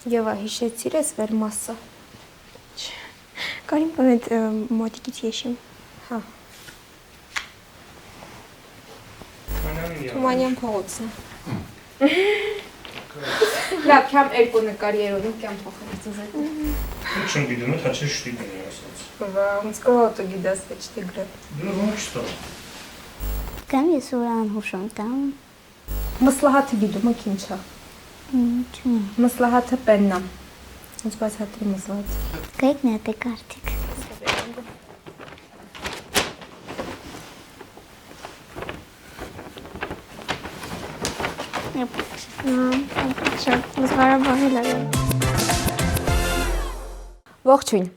Եվա, հիշեցիր ես վեր մասը։ Կարին պոմետ մոտիկից եշիմ։ Հա։ Թումանյան փողոցն է։ Լավ, քամ երկու նկար երևի կям փոխել ձեզ։ Չեմ գիտեմ, թե չէ շտիգն է ասած։ Բա, ոնց կողոտ գիտես թե շտիգը։ Դու ոնց ստա։ Կամ ես ուրան հուշում տամ։ Մսլահաթը գիտում եք ինչա։ Չունի։ Մսլահաթը պեննա։ Ոնց բացատրի մսլահաթը։ Կայք նյատե կարդիկ։ Ողջույն։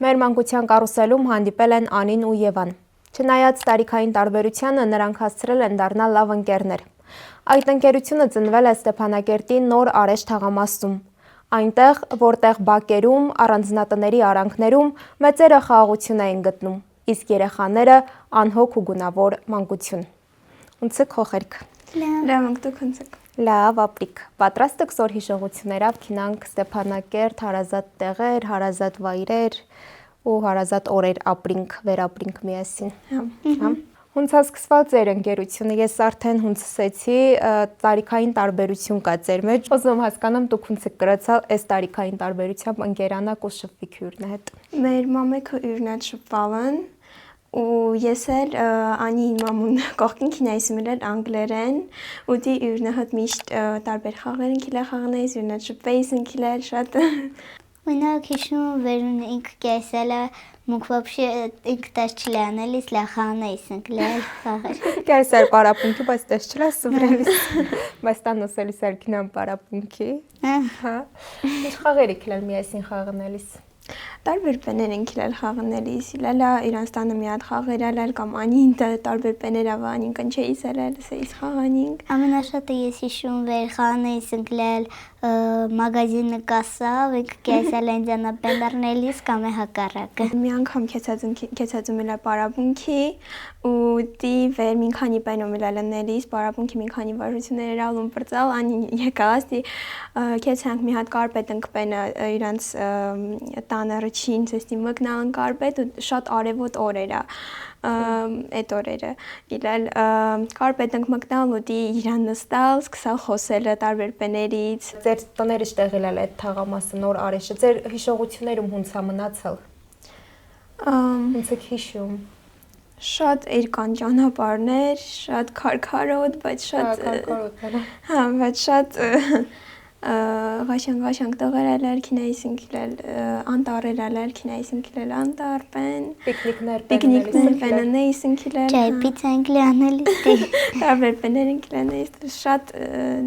Մեր մանկության կարուսելում հանդիպել են Անին ու Եվան։ Չնայած տարիքային տարբերությանը նրանք հասցրել են դառնալ լավ ընկերներ։ Այդ ընկերությունը ծնվել է Ստեփանակերտի Նոր Արեշ թաղամասում։ Այնտեղ, որտեղ բակերում, առանձնատների արանքներում մեծերը խաղաղություն էին գտնում, իսկ երեխաները անհոգ ու գունավոր մանկություն։ Ոնց է քո խելքը։ Լավ, դուք ոնց եք։ Լավ, ապրիկ։ Պատրաստ եք զոր հիշողություններով քինանք Ստեփանակերտ, հարազատ տեղեր, հարազատ վայրեր ու հարազատ օրեր ապրինք, վերապրինք միասին։ Հա։ Հունց է սկսված ձեր ընկերությունը, ես արդեն հունցսեցի, տարիքային տարբերություն կա ձեր մեջ, ուզում հասկանամ դուք ոնց եք կրացալ այս տարիքային տարբերությամբ ընկերանաք ու շփվիք յուրնա հետ։ Մեր մամեքը յուրնատ շփվալն ու ես էլ անի մամուն կողքին քինայսում էլ անգլերեն ու դի յուրնա հետ միշտ տարբեր խաղեր ընկիլա խաղանայս յուրնատ շփվեյս ընկիլա շատ Մենակ հիշում վերուն ինք կեսելը Мог вообще ինքտաշլյանելիս լախանայս ընկլել խաղեր։ Կեսել պարապունքի, բայց դες չլա սուվրելիս, բայց տանոսելիս արքինան պարապունքի։ Հա։ Ինչ խաղեր եք լալ միասին խաղանելիս։ Տարբեր բաներ են քիլալ խաղանելիս, լալա իրանց տանը մի հատ խաղեր ալալ կամ անին տարբեր բաներ ավանին կնչեից ալալ, սեից խաղանինք։ Ամենաշատը ես հիշում վեր խաղանայս ընկլել մագազինը կասավ, ինք կեսել են ձանապենդարնելիս կամ է հակառակը։ Մի անգամ քեցածում էլա պարապունքի ու դի վեր մին քանի բանում էլալնելիս պարապունքի մին քանի վարժություններ էր ալում բրծալ անին եկալած դի քեցանք մի հատ կարպետ ընկպենը իրանց տանը ռչին ցեստի մգնալն կարպետ ու շատ արևոտ օր էր այդ օրերը իլալ կարպետ ընկ մգնալ ու դի իրան նստալ սկսալ խոսել տարբեր բաներից Ձեր տները շտեղել էլ այդ թաղամասը Նոր Արեշը ձեր հիշողություններում հունց է մնացել Ոնց եք հիշում Շատ երկան ճանապարհներ, շատ քարքարոտ, բայց շատ հա, բայց շատ Ղաշանգ տղերալար քինայսին քիլալ անտարերալար քինայսին քիլալ անտարպեն պիկնիկներ բանանեյսին քիլալ Ճայ պիցան կլանելիս տարբեր բաներին քիլանեյս շատ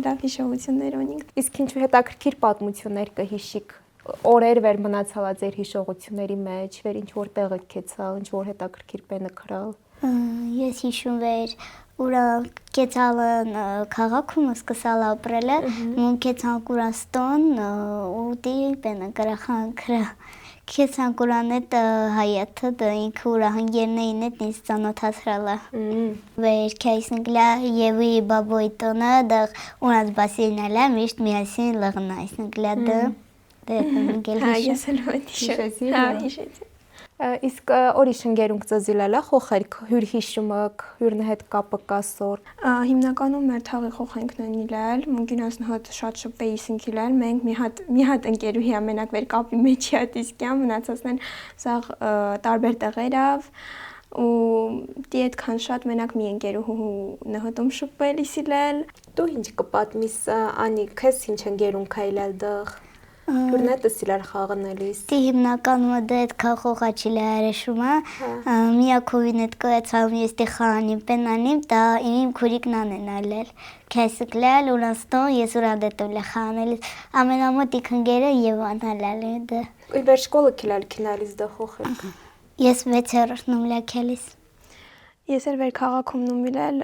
լավ հիշողություններ ունենք Իսկ ինչու հետաքրքիր պատմություններ կհիշիք օրեր վեր մնացալ է ձեր հիշողությունների մեջ վեր ինչ որ տեղը քեցալ ինչ որ հետաքրքիր բանը քրալ Ես հիշում վեր ուրա կեցալն քաղաքում սկսալ ապրելը մուն կեցան կուրաստոն ու դի բանը գրախան քրա կեցան կուրանետ հայաթը դա ինքը ուրա հանգերնեին էտ ինձ ծանոթացրալը վեր կայսնգլա եվի բաբոյտոնը դա ունած բասինալա միշտ միասին լղնայսնգլա դա Հա, ես էլ հիշեցի Հա, հիշեցի Իսկ օրիշ ընկերունք ծզիլալա խոխերք հյուր հիշումըք, հյուրն հետ կապը կասոր Հիմնականում մեր թաղի խոխենքն են իլալ, մունգինասն հատ շատ շպվեյիսին իլալ, մենք մի հատ ընկերուհի ամենակ վեր կապի մեջի հատ իսկյան, մնացածն են սաղ տարբեր տեղերավ ու դի այդքան շատ մենակ մի ընկերուհու նհատում շպվելիս իլալ Դու ինչ կպատմիս անի, քեզ ինչ ընկերունք է իլալ դղ Հյուրնետը սիլար խաղանելիս Դի հիմնականում դա այդ քախողաչիլը արեշումա միակովին այդ կայացալում ես դի խանիմ պենանիմ դա իմ քուրիկնան են ալել քեսկլել ուրաստոն ես ուրադետուլ խանելիս ամենամոտ իքնգերը Եվան ալալ դա Իբեր շկոլը քիլալ քինալիս դա խոխեք Ես 6-րդնում լակելիս Ես էլ վեր քաղաքում նումիլել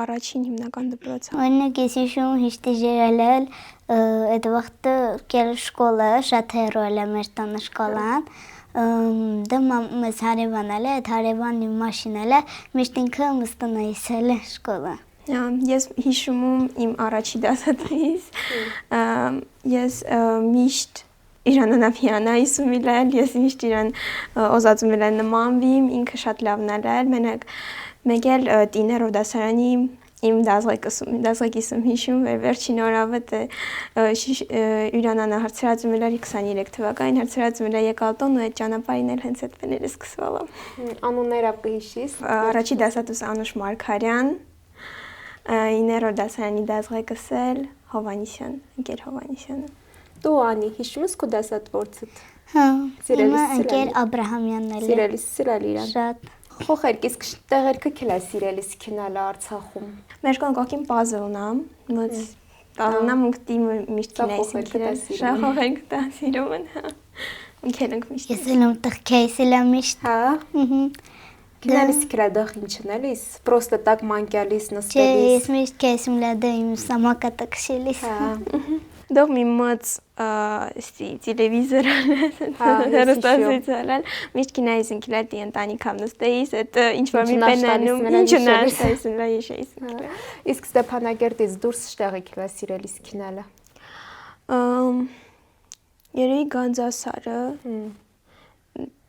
առաջին հիմնական դպրոցը Օրինակ ես հիշում հիշտի ժերելել այդ վաղտը կել շկոլը շատ հեռու է մեր տանը շկոլան դա մեզ հարևան էլ է այդ հարևանի մաշին էլ է միշտ ինքը մստանայսել է շկոլը Ես հիշում եմ իմ առաջի դասատուից, ես միշտ իրան անավիանա իսում իլել, ես միշտ իրան օզածում իլել նմանվիմ, ինքը շատ լավն ալել, մենակ մեկ էլ տիներով դասարանի իմ դազղեկիսում հիշում, վերջին օրավը իրանանա հարցրածում իլել 23 թվականին, հարցրածում իլել եկալ տոն ու այդ ճանապարհին էլ հենց այդ վեները սկսվալա։ Անունները կհիշիս։ Առաջի դասատուս Անուշ Մարգարյան, 9-րդ դասարանի դազղեկիսել Հովանիսյան, ընկեր Հովանիսյանը։ Դու Անի, հիշում ես քո դասատվորցդ։ Հա, Սիրելիս իմ ընկեր Աբրահամյանն էլ է։ Սիրելիս սիրալ իրան։ Շատ։ Խոխերք, իսկ տեղերքը քիլա սիրելիս քինալը Արցախում։ Մեր կողքին puzzle-ն է, մոտ տալնամ ուկտի միշտ կինայսին կիրել, շախողենք տա սիրում են, հա, ունքել ենք միշտ։ Ես էլ եմ տղ կեյսիլ եմ միշտ։ Հա։ Քինալիս քիլա դախ ինչնելիս, պրոստը տակ մանկյալիս Չէ, նստելիս։ ես միշտ կեյսիմ լադը իմ սամակատը կշելիս։ Հա։ Դող մի մոտ տելևիզոր հերոստասից ալալ, միշտ կինայսին կիրել տի ընտանիքամ նստեիս, այդ ինչ-որ մի պենանում, ինչ նաշտայսին լա եշեիսին կիրել։ Իսկ Ստեփանագերտից դուրս շտեղի քիլա սիրելիս քինալը։ Երեի Գանձասարը,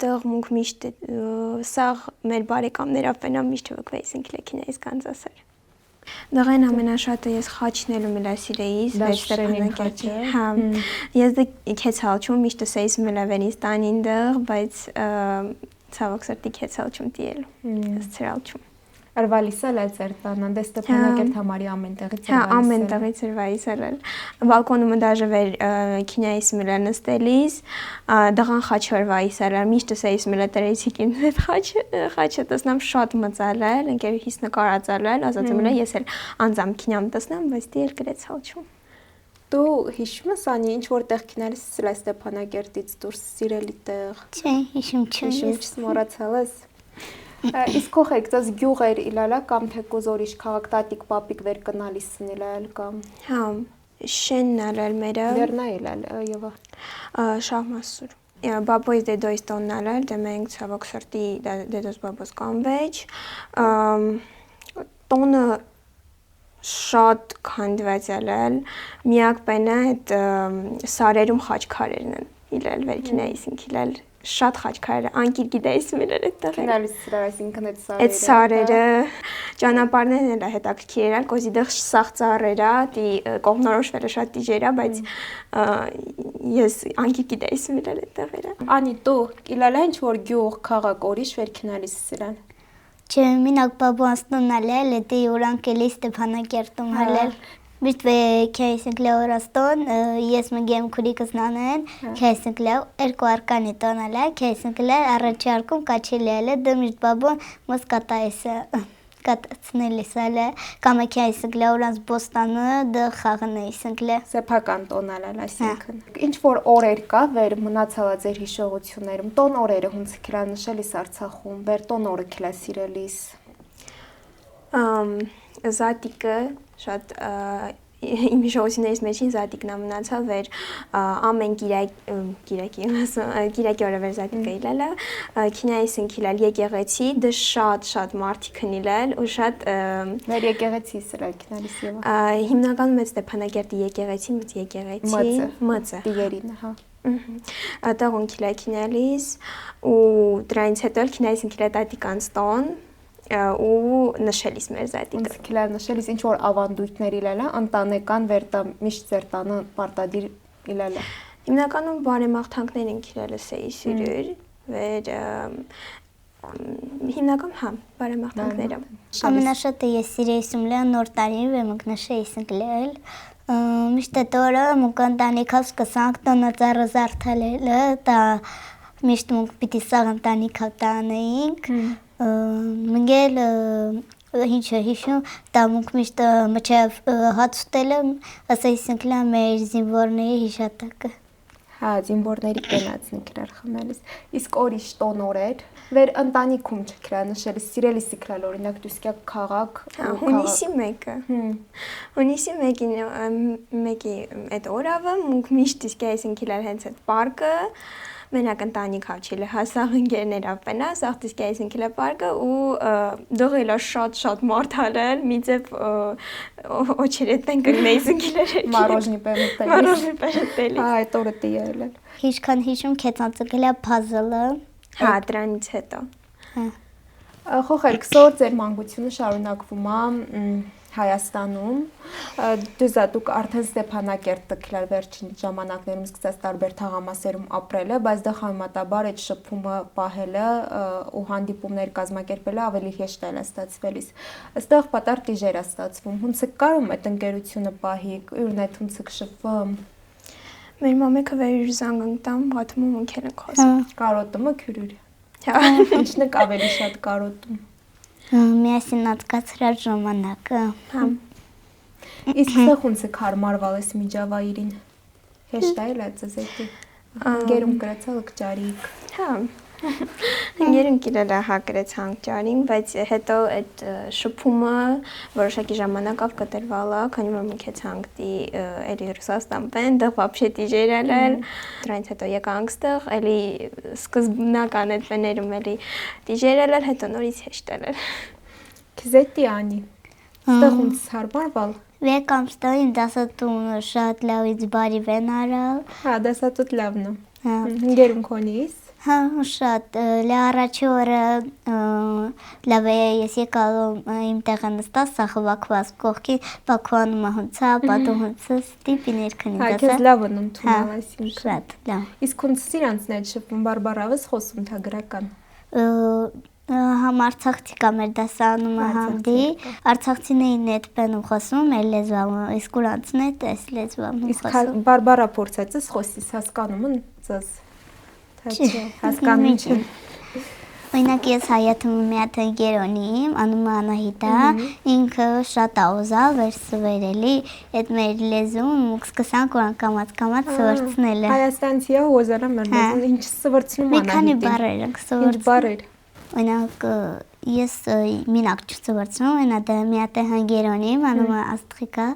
տեղ մունք միշտ սաղ մեր բարեկամներով պենամ միշտ հվկվեիսին կիրել կինայիս Գանձասար։ Դղեն ամենաշատը ես խաչն էլ ումիլա սիրեիս, Դա Ստեփանագերտի։ հա, ես դե քեծ հալչում միշտ սեիս մելավենից տանին դեղ, բայց ցավոք սրտի քեծ հալչում տիել, սրալչում։ Արվալիսը լացերտանան, դե Ստեփանագերտ համարի ամեն տեղից Հա, ամեն տեղից ծրվայիս ալել։ Բալկոնումը դաժե վեր քինայիս մելա նստելիս, դղան խաչորվայիս ալել, միշտ սեիս մելա տրեիսիկ իմ հետ խաչը տեսնամ շատ մծալել, ընկերուհիս նկարած ալել, ասած մելա ես էլ անձամ քինամ տեսնամ, բայց դի էլ գրեց հալչում։ Դու հիշում ես Անի, ինչ որտեղ քինալիս սրա Ստեփանագերտից դուրս սիրելի տեղ։ Չէ, հիշում չեմ։ Հիշում չմոռացալ ես։ Իսկ քոխեք դες գյուղեր իլալա կամ թեկոզ ուրիշ քաղաք տատիկ պապիկ վեր կնալիս սնիլալ կամ Հա, շենն ալել մերը։ Վերնա իլալ եւ Շահմասուր։ Բաբոյս դեդոյս տոնն ալել, դե մենք ցավոք սրտի դեդոս բաբոս կանվեջ։ Տոնը շատ քանդված ալել, միակ բանը այդ սարերում խաչքարերն են իլել, վերքինայիսին իլել շատ խաչքարեր, անկիր գիտեիս միրեր այդտեղ։ քինալիս սրա այսինքն այդ սարերը։ Այդ սարերը ճանապարհներն էլ հետաքրքիր էր, կոզի դեղ սաղ ծառերա, դի կողմնորոշվելը շատ դիժերա, բայց ես անկիր գիտեիս միրեր այդտեղ էր։ Անի դու իլալա ինչ որ գյուղ քաղաք ուրիշ վեր քինալիս սրան։ Չէ, մինակ բաբանստուն ալել, դե ուրանքելի Ստեփանագերտում ալել։ Միշտ քեյսին կլեորաստոն, ես մգեմ քուրիկս նանեն, քեյսին կլեո երկու արկանի տոնալա, քեյսին կլե առաջի արկում կաչելի ալե, դե միշտ բաբոն մոս կատայսը կատացնելիս ալե, կամ քեյսին կլեորանց բոստանը դե խաղնեիսին կլե։ Սեփական տոնալալ, այսինքն։ Ինչ որ օրեր կա վեր մնացածա ձեր հիշողություններում, տոն օրերը հունց քիլա նշելիս Արցախում, վեր տոն օրը քիլա սիրելիս։ Զատիկը շատ իմ հիշողություններից մեջին Զատիկն է մնացալ վեր ամեն կիրակի օրը վեր Զատիկը իլելը, քինայիսին իլել եկեղեցի, դե շատ մարդիկ են իլել ու շատ Վեր եկեղեցի սրա քինալիս եւ հիմնականում այդ Ստեփանագերտի եկեղեցին, բայց եկեղեցի մծը դիերին, հա։ Տաղուն քինալիս ու դրանից հետո քինայիսին իլել տատիկանց տոն ու նշելիս մեր Զատիկը։ Ոնց քիլա նշելիս ինչ որ ավանդույթներ իլալա, ընտանեկան վերտա միշտ ձեր տանը պարտադիր իլալա։ Հիմնականում բարեմաղթանքներ են քիրելը սեի սիրուր, վեր հիմնական հա, բարեմաղթանքները։ Ամենաշատը ես սիրեիսում լե նոր տարին վեմք նշեիսին կլել, միշտ այդ օրը մուկ ընտանիքավ սկսանք տոնածառը զարդալելը, դա միշտ մուկ պիտի սաղ ընտանիքավ տանեինք, մգել ինչը հիշում, դա մուկ միշտ մչև հաց ուտելը, ասայիսինք լա մեր զինվորների հիշատակը։ Հա, զինվորների կենացն քրար խմելիս։ Իսկ օրիշ տոն օրեր վեր ընտանիքում չքրա նշելիս սիրելիս իքրալ օրինակ դուսկյա քաղաք հունիսի 1-ը։ Հունիսի 1-ի այդ օրավը մուկ միշտ իսկ այսին քիլալ հենց այդ պարկը Մենակ ընտանիք հաչիլը հասաղ ընկերներ ապենա, սաղ դիսկայիսին կիլը պարկը ու դողիլա շատ մարդալել, միձև օչերետեն կգնեյսին կիլեր Մարոժնի պերուտելի։ Մարոժնի պերուտելի։ Այդ օրը տիել։ Հիշքան հիշում քեցանցկելա puzzle-ը։ Հա, դրանից հետո։ Խոխերք սոր ձեր մանկությունը շարունակվում է Հայաստանում, դուք արդեն Ստեփանակերտ տքլար վերջին ժամանակներում սկսած տարբեր թաղամասերում ապրելը, բայց դա համեմատաբար այդ շփումը պահելը ու հանդիպումներ կազմակերպելը ավելի հեշտ է ստացվելիս։ Այստեղ պատար դիժեր է ստացվում։ Ոնց է կարում այդ ընկերությունը պահի, ուրն այդ ոնց է շփվում։ Մեր մամեքը վերիր զանգանտամ, հատում ունքել են խոսում։ Կարոտումը քյուրուր։ Հա։ Ինչն է ավելի շատ կարոտում։ Միասին ածկացրած ժամանակը։ Հա։ Իսկ սա ոնց է հարմարվալ այս միջավայրին։ Հեշտ է էլ ծեզեկի։ Գերում գրացալ կճարիկ։ Հա։ Ընկերուն կիրելա հակրեց հանգճարին, բայց հետո այդ շփումը որոշակի ժամանակով կտրվալա, քանի որ մուքեց հանգտի էլի Ռուսաստան պեն, դեղ вообще դիժերել էլ, դրանից հետո եկանք ստեղ, էլի սկզբնական այդ պեներում էլի դիժերել էլ, հետո նորից հեշտել էլ։ Քզետի անի։ Ստեղ ոնց հարմարվալ։ Վեկամ ստային դասատուն շատ լավից բարի վենարալ։ Հա, դասատուտ լավն է։ Հա։ Ընկերում քոնիս։ Հա, շատ լարաչի օրը լավ է ես եկալ իմ տեղը նստած սախվակված կողքի բակվանում հունցա, պատուհունցը ստիպիներ քնի Հա, դասա։ քեզ լավ եմ թումալ այսինքն։ Շատ լավ։ Իսկ ոնց սիրանցն այդ շփում բարբարավս խոսում թա գրական։ Համ արցախցի կա մեր դասանումը համդի, արցախցիներին էդ պենում խոսում, էլ լեզվամ, իսկ ուրանցն էդ այս լեզվամ Իսկ խոսում։ բարբարա փորձածս խոսիս հասկանում են ծս։ Թե չէ, հասկանում չեմ։ Օրինակ ես հայաթում մի հատ ընկերոնի իմ, անունը Անահիտա, ինքը շատ աուզալ վերսվերելի, այդ մեր լեզուն ու սկսանք օրան կամած սվրցնել է։ Հայաստանցի է ոզարա մեր լեզուն, ինչ սվրցնում Մի քանի Անահիտին։ բառեր ենք Ինչ սվրցնում։ բարեր։ Օրինակ ես մինակ չսվրցնում, այնա դա մի հատ ընկերոնի իմ, անունը Աստղիկա,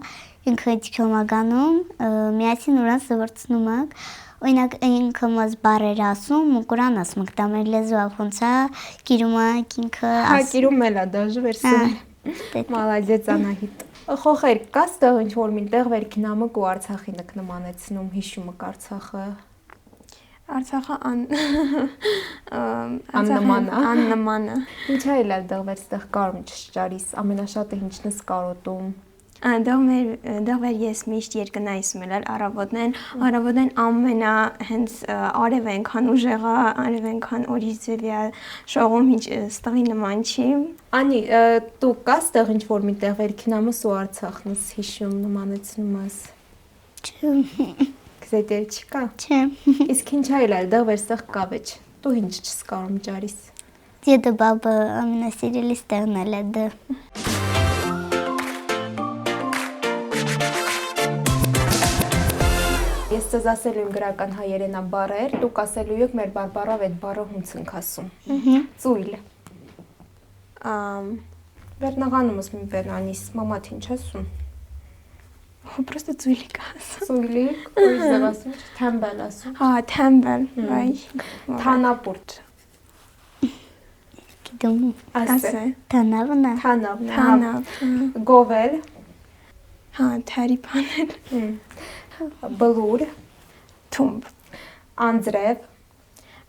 ինքը իջքոմագանում, միասին օրան սվրցնում ենք։ Օրինակ ինքը մեզ բարեր ասում, ու Կուրան ասում ենք, դա մեր լեզվով ոնց է, գիրում ենք ինքը Հա, գիրում էլ է դաժ վերսում։ Դե Մալադեց Անահիտ։ Խոխեր, կա ստեղ ինչ որ միտեղ վերքինամը ու Արցախի նկնմանեցնում, հիշումը Արցախը։ Արցախը Աննման է։ Ինչ այլ է դեղ վերստեղ կարում չճարիս, ամենաշատը ինչն ես կարոտում։ Դեղ վեր ես միշտ երկնայսում էլ առավոտեն ամենա հենց արև ենքան ուժեղա, արև ենքան օրից ձևյա շողում ինչ ստղի նման չի։ Անի, դու կա ստեղ ինչ որ միտեղ վերքինամս ու Արցախն ես հիշում նմանեցնում ես։ Գզետեր չկա։ Չէ։ Իսկ ինչ այլ է դեղ վերստեղ կավեջ։ Դու ինչ չես կարում ճարիս։ Դեդը բաբը ամենասիրելի ստեղն էլ է դա։ Ես ձեզ ասելու եմ գրական հայերենա բառեր, դուք ասելու եք մեր բարբարով այդ բառը ոնց ենք ասում։ Ծույլ։ Վերնաղանումս մի վերնանիս, մամատ ինչ ասում։ Просто ծույլիկ ասում։ Ծույլիկ, ուրիշ ձև ասում, թեմբել ասում։ Հա, թեմբել, վայ։ Թանապուրտ։ Գիտում։ Ասե։ Թանավն է։ Թանավն է։ Թանավ։ Գովել։ Հա, թարիփանել։ Բլուր։ Թումբ։ Անձրև։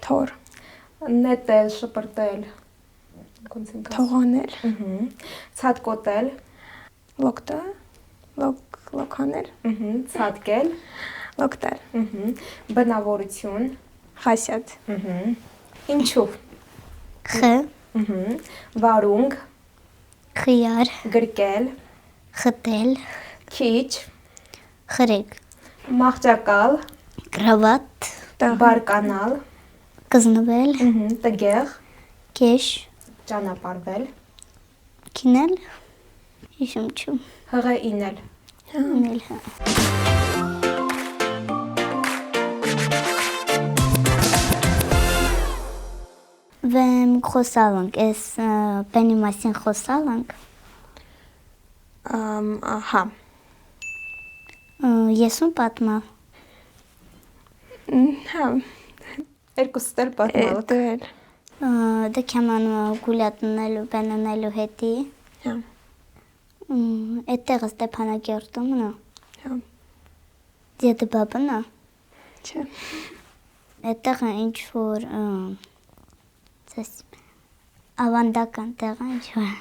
Թոր։ Նետել, շպրտել։ Ոնց ենք ասում։ Թողանել։ Ցածկոտել։ Լոկտը։ Լոկանել։ Ցածկել։ Լոկտել։ Բնավորություն։ Խասյատ։ Ինչու։ Խ, Վարունգ։ խիար, Գրկել։ խտել, Քիչ։ խրիկ, Մաղճակալ։ կրավատ, Բարկանալ։ կզնվել, Տգեղ։ կեշ, Ճանապարհվել։ քինել, հիշում չում, Հղը ինել։ ինել հա։ Վեմ խոսալ ենք, ես պենի մասին խոսալ ենք, Հա։ եսում պատմալ, Հա։ Երկուստ էլ պատմալը։ Դեր։ Դե կեմանու գուլյատնելու բենանելու հետի։ Հա։ Այդտեղը Ստեփանակերտում նո։ Հա։ Դեդը բաբնա։ Չէ։ Այդտեղը ինչ որ ցես ավանդական տեղը ինչ որ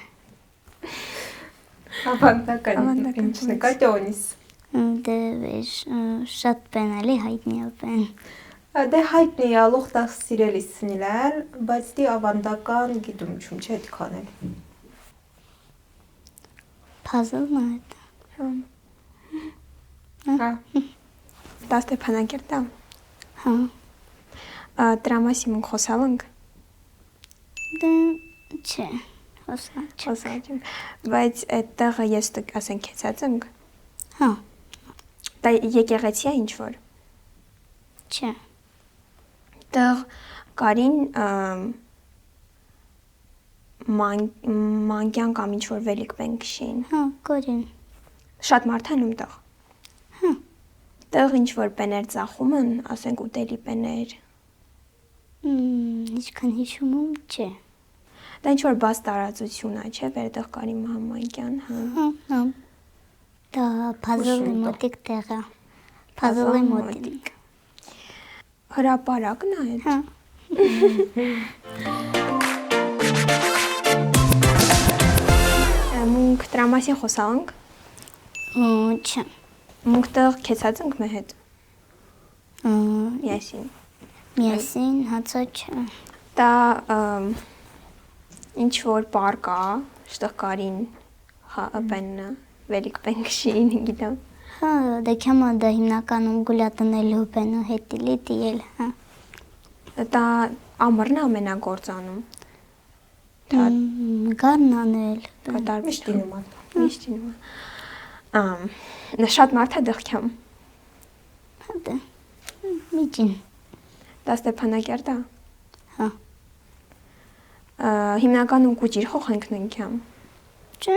Ավանդական ինչ նկատոնիս։ դե շատ բենալի հայտնի բեն։ Դե հայտնի է լոխտախ սիրելիս սնիլել, բայց դի ավանդական գիտում չում չէ հետ կանել։ Puzzle-ն է։ Հա։ Դա Ստեփանակերտա։ Հա։ Դրա մասին մենք խոսալ ենք։ Դե չէ։ Հոսա։ Խոսալ ենք։ Բայց այդտեղը ես ասենք քեցած ենք։ Հա։ Դա եկեղեցի է ինչ որ։ Չէ։ Տեղ կարին մանկյան կամ ինչ որ վելիք բենք շին։ Հա, կորին։ Շատ մարդ են տեղ։ Հա։ Տեղ ինչ որ բեներ ծախում են, ասենք ուտելի բեներ։ Ինչքան հիշում եմ, չէ։ Դա ինչ որ բաց տարածություն է, չէ՞, վերտեղ կարի մանկյան, հա։ Հա։ Դա puzzle-ի մոտիկ տեղը։ Puzzle-ի մոտիկ։ Հրապարակն է այդ։ Հա։ Մենք դրա մասին խոսալ ենք։ Չէ։ Մենք տեղ քեցած ենք մեր հետ։ Միասին։ Միասին հացա չէ։ Դա ինչ որ պարկ է, շտեղ կարին բենը վելիք բենք շին, գիտեմ։ Հա, դե կյամա դա հիմնականում գուլյատնելու բենու հետիլի դիել, հա։ Դա ամռն ամենագործանում։ Գարն անել։ Կատարվի Միշտինում է։ Միշտինում։ Նա շատ մարդ է դղքյամ։ Հա դե։ Միջին։ Դա Ստեփանակերտ է։ Հա։ Հիմնականում կուճիր խոխենք ննքյամ։ Չէ։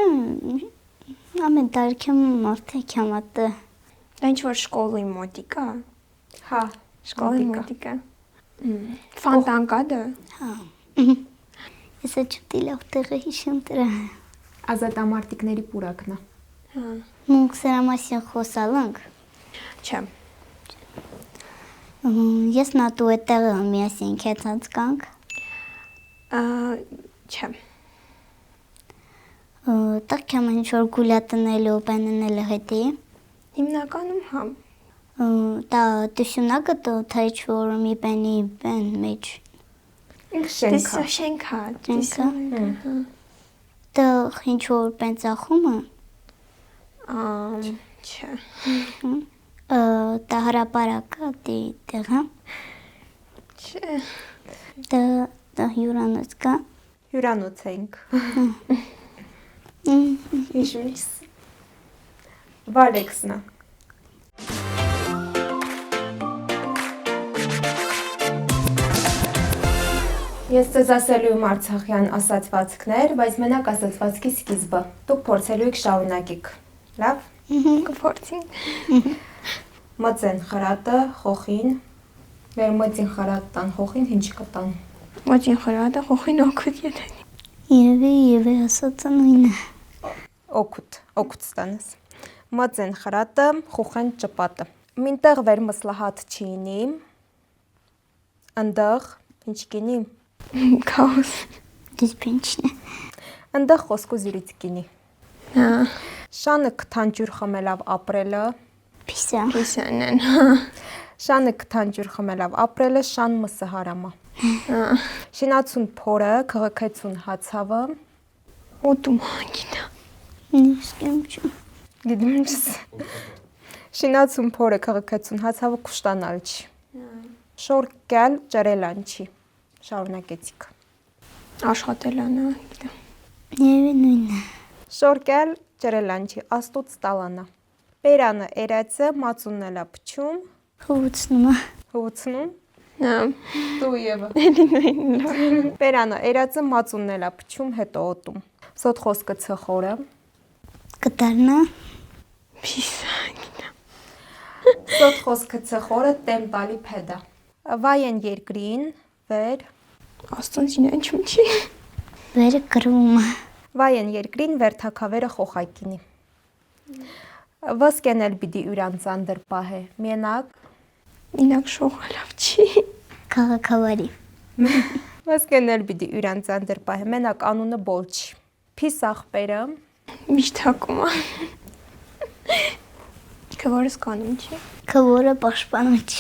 Ամեն տարիքեմ մարդեք համատը։ Դա ինչ որ շկոլի մոտիկ է։ Հա, Շկոլի մոտիկ է։ Ֆանտան կա դա։ Հա։ Ես չուտի լավ տեղը հիշում դրա։ ազատամարտիկների պուրակն է։ Հա։ Մենք սրա մասին խոսալ ենք։ Չէ։ Ես նատու այդտեղը միասին քեցած կանք։ Չէ։ Տակ եմ ինչ որ գուլյատնելու բանանելու հետի։ Հիմնականում հա։ Դա դուսունակը թե ինչ որ մի բանի բան մեջ։ Շենքա։ Շենքա։ Շենքա։ Դա ինչ որ բան ծախումը։ Չէ։ Դա հրապարակը դեղը։ Չէ։ Դա հյուրանոց կա։ Հյուրանոց ենք։ Հիշում ես։ Վալեքսն է։ Ես ձեզ ասելու եմ արցախյան ասացվածքներ, բայց մենակ ասացվածքի սկիզբը։ Դուք փորձելու եք շարունակեք։ Լավ։ Կփորձենք։ Մծեն խրատը, խոխին։ Մեր մծին խրատան, խոխին ինչ կտան։ Մոջին խրատը խոխին օգուտ ետեն։ Եվե ասածը նույնը։ Օգուտ ստանես։ Մծեն խրատը, խոխեն ճպատը։ Մինտեղ վեր մսլահատ չինի։ Ընդեղ ինչ կինի։ Քաոս։ Դիսպենչն է։ Ընդեղ խոսքու զիրից կինի։ Հա։ Շանը քթանջուր խմելավ ապրելը։ Պիսա։ Պիսանն։ Շանը քթանջուր խմելավ ապրելը, շան մսը հարամա։ Շինացուն փորը, քղքեցուն հացավը։ Ուտում հանգինա։ Նիսկեմ չու։ Գիտեմ ինչս։ Շինացուն փորը, քղքեցուն հացավը կուշտանալ չի։ Շորկել ջրելանչի։ Շարունակեցիք։ Աշխատելանա։ Եվե նույնը։ Շորկել ջրելանչի, աստուծ տալանա։ Պերանը էրացը մածուննելա փչում, Հուծնումը։ հուծնում, Հա։ դու եվը։ Պերանը էրացը մածուննելա փչում, հետո օտում։ Սոտ խոսքը ցխորը, Կտարնա։ Պիսան։ սոտ խոսքը ցխորը տեմ տալի փեդա։ Վայեն երկրին, վեր, Աստոնց ինեն չում չի։ վերը գրումը, վայեն երկրին, վեր թակավերը խոխակինի։ Ոսկենել բիդի յուրան ծանդր պահե, մենակ, Ինակ շողալավ չի։ քաղաքավարի, ոսկենել բիդի յուրան ծանդր պահե, մենակ անունը բոլ չի։ Փիսախպերը, Միշտ հակում է։ Քվորս կանում չի։ քվորը պաշտպանիչ,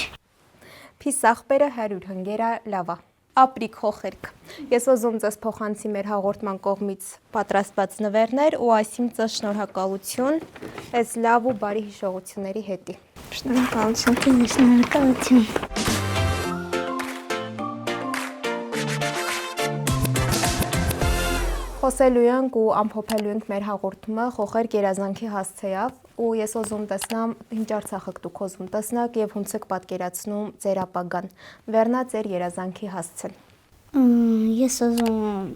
Փիսախպերը 100 հնգերա լավա։ Ապրիկ հոխերք։ Ես ոզում ձեզ փոխանցի մեր հաղորդման կողմից պատրաստված նվերներ ու այսիմ ձեզ շնորհակալություն այս լավ ու բարի հիշողությունների հետի։ Շնորհակալություն։ շնորհակալություն։ Խոսելու ենք ու ամփոփելու ենք մեր հաղորդումը խոխերք երազանքի հասցեով ու ես ոզում տեսնամ ինչ Արցախը դուք ոզում տեսնակ եւ ոնց եք պատկերացնում ձեր ապագան։ Վերնա ձեր երազանքի հասցեն։ Ես ուզում եմ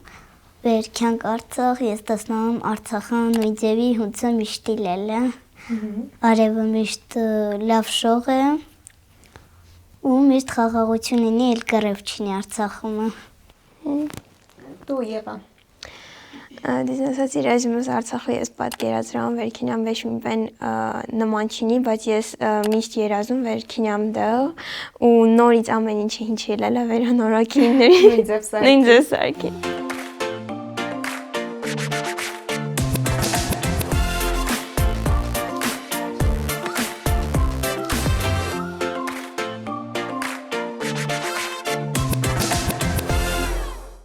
վեր կյանք Արցախ, ես տեսնում Արցախը նույն ձևի հունցը միշտ իլելը, արևը միշտ լավ շող է ու միշտ խաղաղություն ունի, էլ կռև չունի Արցախում։ Դու Եվա։ Դիզնեսած իրազիմս Արցախը ես պատկերացրամ վերքինամ վեշում բեն նման չինի, բայց ես միշտ երազում վերքինամ դել ու նորից ամեն ինչը ինչ ելելա վերանորակինների։ Նույն ձև սարքի։ Նույն ձև սարքի։